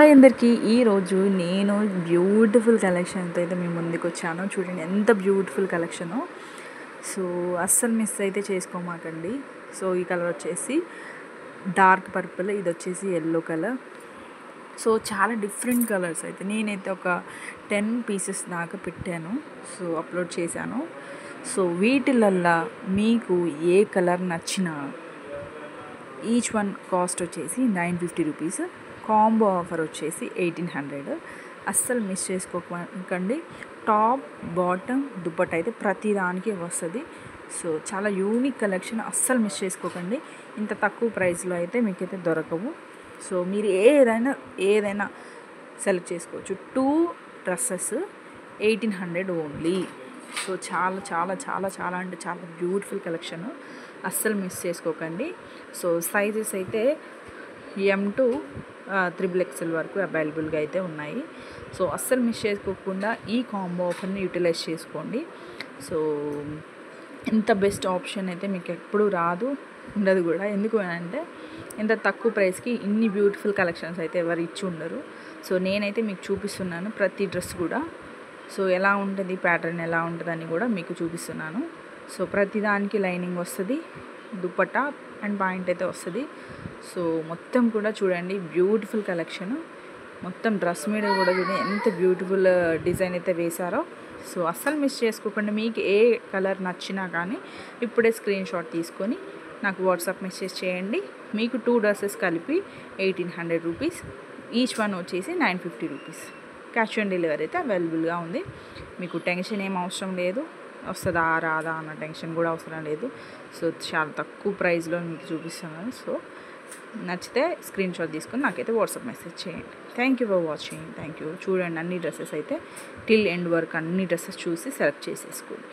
Hi అందరికీ. ఈరోజు నేను బ్యూటిఫుల్ కలెక్షన్తో అయితే మీ ముందుకు వచ్చాను. చూడండి ఎంత బ్యూటిఫుల్ కలెక్షను. సో అస్సలు మిస్ అయితే చేసుకోమాకండి. సో ఈ కలర్ వచ్చేసి డార్క్ పర్పుల్, ఇది వచ్చేసి ఎల్లో కలర్. సో చాలా డిఫరెంట్ కలర్స్ అయితే నేనైతే ఒక 10 పీసెస్ దాకా పెట్టాను. సో అప్లోడ్ చేశాను. సో వీటిలల్లా మీకు ఏ కలర్ నచ్చినా ఈచ్ వన్ కాస్ట్ వచ్చేసి 950 రూపీస్. కాంబో ఆఫర్ వచ్చేసి 1800. అస్సలు మిస్ చేసుకోకండి. టాప్ బాటమ్ దుప్పట్ట అయితే ప్రతి దానికి వస్తుంది. సో చాలా యూనిక్ కలెక్షన్, అస్సలు మిస్ చేసుకోకండి. ఇంత తక్కువ ప్రైస్లో అయితే మీకైతే దొరకవు. సో మీరు ఏదైనా సెలెక్ట్ చేసుకోవచ్చు. 2 డ్రెస్సెస్ 1800 ఓన్లీ. సో చాలా చాలా చాలా చాలా అంటే చాలా బ్యూటిఫుల్ కలెక్షన్, అస్సలు మిస్ చేసుకోకండి. సో సైజెస్ అయితే M to XXL వరకు అవైలబుల్గా అయితే ఉన్నాయి. సో అస్సలు మిస్ చేసుకోకుండా ఈ కాంబో ఆఫర్ని యూటిలైజ్ చేసుకోండి. సో ఇంత బెస్ట్ ఆప్షన్ అయితే మీకు ఎప్పుడు ఉండదు కూడా. ఎందుకు అంటే ఇంత తక్కువ ప్రైస్కి ఇన్ని బ్యూటిఫుల్ కలెక్షన్స్ అయితే ఎవరు ఇచ్చి ఉండరు. సో నేనైతే మీకు చూపిస్తున్నాను ప్రతి డ్రెస్ కూడా. సో ఎలా ఉంటుంది, ప్యాటర్న్ ఎలా ఉంటుందని కూడా మీకు చూపిస్తున్నాను. సో ప్రతిదానికి లైనింగ్ వస్తుంది, దుపట్టా అండ్ పాయింట్ అయితే వస్తుంది. సో మొత్తం కూడా చూడండి బ్యూటిఫుల్ కలెక్షన్. మొత్తం డ్రెస్ మీద కూడా చూడండి ఎంత బ్యూటిఫుల్ డిజైన్ అయితే వేశారో. సో అస్సలు మిస్ చేసుకోకుండా మీకు ఏ కలర్ నచ్చినా కానీ ఇప్పుడే స్క్రీన్ షాట్ తీసుకొని నాకు వాట్సాప్ మెసేజ్ చేయండి. మీకు 2 డ్రెస్సెస్ కలిపి 1800 రూపీస్, ఈచ్ వన్ వచ్చేసి 950 రూపీస్. క్యాష్ ఆన్ డెలివరీ అయితే అవైలబుల్గా ఉంది. మీకు టెన్షన్ ఏం అవసరం లేదు, వస్తుందా రాదా అన్న టెన్షన్ కూడా అవసరం లేదు. సో చాలా తక్కువ ప్రైస్లో మీకు చూపిస్తున్నాను. సో నచ్చితే స్క్రీన్ షాట్ తీసుకొని నాకైతే వాట్సాప్ మెసేజ్ చేయండి. Thank you for watching. Thank you. చూడండి అన్ని డ్రెస్సెస్ అయితే టిల్ ఎండ్ వరకు అన్ని డ్రెస్సెస్ చూసి సెలెక్ట్ చేసేసుకోండి.